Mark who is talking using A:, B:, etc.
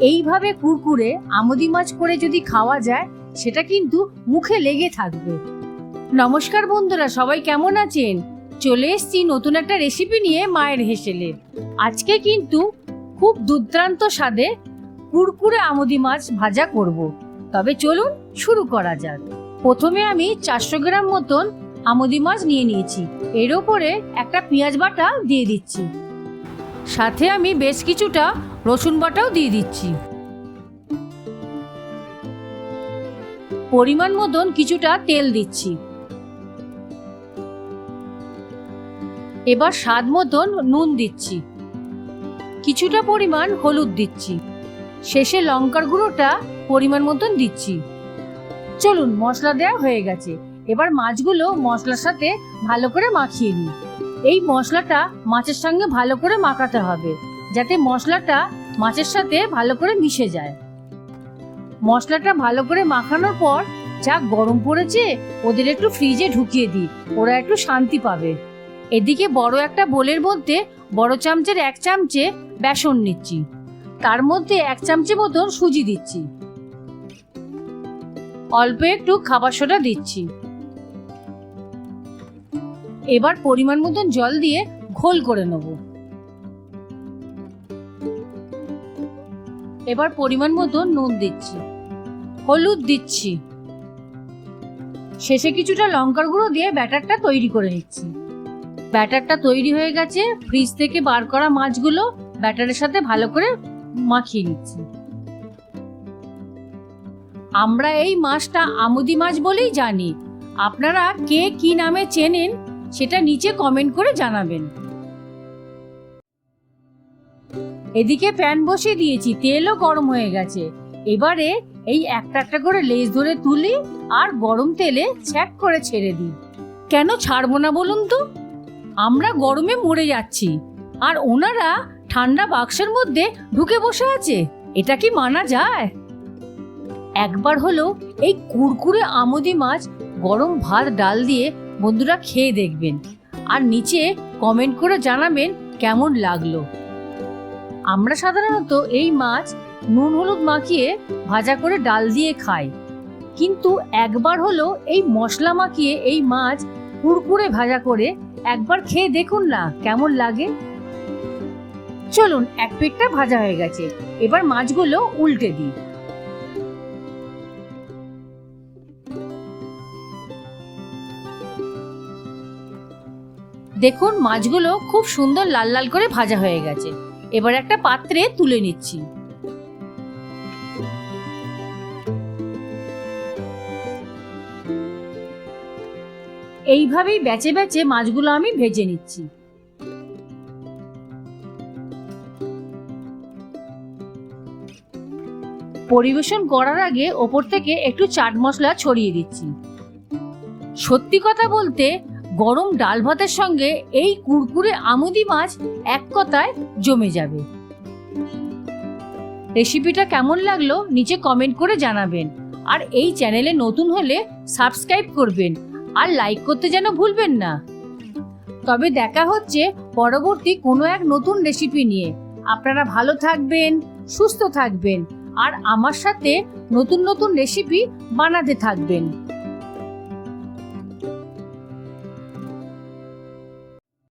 A: এইভাবে কুরকুরে আমুদি মাছ করে যদি খাওয়া যায় সেটা কিন্তু মুখে লেগে থাকবে। নমস্কার বন্ধুরা, সবাই কেমন আছেন? চলে এসেছি নতুন একটা রেসিপি নিয়ে মায়ের হেসেলে। আজকে কিন্তু খুব দুর্দান্ত স্বাদে কুরকুরে আমুদি মাছ ভাজা করব। তবে চলুন শুরু করা যাক। প্রথমে আমি 400 গ্রাম মতন আমুদি মাছ নিয়ে নিয়েছি। এর ওপরে একটা পেঁয়াজ বাটা দিয়ে দিচ্ছি, সাথে আমি বেশ কিছুটা রসুন বাটাও দিয়ে দিচ্ছি। পরিমাণ মতন কিছুটা তেল দিচ্ছি। এবার স্বাদ মতন নুন দিচ্ছি, কিছুটা পরিমাণ হলুদ দিচ্ছি, শেষে লঙ্কার গুঁড়োটা পরিমাণ মতন দিচ্ছি। চলুন, মশলা দেওয়া হয়ে গেছে। এবার মাছগুলো মশলার সাথে ভালো করে মাখিয়ে নিই। এই মশলাটা মাছের সঙ্গে ভালো করে মাখাতে হবে, যাতে মশলাটা মাছের সাথে ভালো করে মিশে যায়। মশলাটা ভালো করে মাখানোর পর যা গরম পড়েছে, ওদের একটু ফ্রিজে ঢুকিয়ে দিই, ওরা একটু শান্তি পাবে। এদিকে বড় একটা বোলের মধ্যে বড় চামচের 1 চামচে বেসন নিচ্ছি, তার মধ্যে 1 চামচে মতন সুজি দিচ্ছি, অল্প একটু খাবার সোডা দিচ্ছি। এবার পরিমাণ মতন জল দিয়ে ঘোল করে নেব। এবার পরিমাণ মতন নুন দিচ্ছি, হলুদ দিচ্ছি, শেষে কিছুটা লঙ্কার গুঁড়ো দিয়ে ব্যাটারটা তৈরি করে নিচ্ছি। ব্যাটারটা তৈরি হয়ে গেছে। ফ্রিজ থেকে বার করা মাছগুলো ব্যাটারের সাথে ভালো করে মাখিয়ে নিচ্ছি। আমরা এই মাছটা আমুদি মাছ বলেই জানি। আপনারা কে কি নামে চেনেন সেটা নিচে কমেন্ট করে জানাবেন। এদিকে প্যান বসিয়ে দিয়েছি, তেলও গরম হয়ে গেছে। এবারে এই একটা একটা করে লেজ ধরে তুলি আর গরম তেলে ছ্যাক করে ছেড়ে দিই। কেন ছাড়বো না বলুন তো? আমরা গরমে মরে যাচ্ছি, আর ওনারা ঠান্ডা বাক্সের মধ্যে ঢুকে বসে আছে। এটা কি মানা যায়? একবার হলো এই কুরকুরে আমুদি মাছ গরম ভাত ডাল দিয়ে বন্ধুরা খেয়ে দেখবেন, আর নিচে কমেন্ট করে জানাবেন কেমন লাগলো। আমরা সাধারণত এই মাছ নুন হলুদ মাখিয়ে ভাজা করে ডাল দিয়ে খাই, কিন্তু একবার হলো এই মশলা মাখিয়ে এই মাছ কুরকুরে ভাজা করে একবার খেয়ে দেখুন না কেমন লাগে। চলুন, এক পিঠটা ভাজা হয়ে গেছে, এবার মাছগুলো উল্টে দিই। দেখুন, মাছগুলো খুব সুন্দর লাল লাল করে ভাজা হয়ে গেছে। এবার একটা পাত্রে তুলে নিচ্ছি। এইভাবেই বেচে বেচে মাছগুলো আমি ভেজে নিচ্ছি। পরিবেশন করার আগে ওপর থেকে একটু চাট মশলা ছড়িয়ে দিচ্ছি। সত্যি কথা বলতে গরম ডাল ভাতের সঙ্গে এই কুরকুরে আমুদি মাছ এক কথায় জমে যাবে। রেসিপিটা কেমন লাগলো নিচে কমেন্ট করে জানাবেন, আর এই চ্যানেলে নতুন হলে সাবস্ক্রাইব করবেন, আর লাইক করতে যেন ভুলবেন না। তবে দেখা হচ্ছে পরবর্তী কোনো এক নতুন রেসিপি নিয়ে। আপনারা ভালো থাকবেন, সুস্থ থাকবেন, আর আমার সাথে নতুন নতুন রেসিপি বানাতে থাকবেন।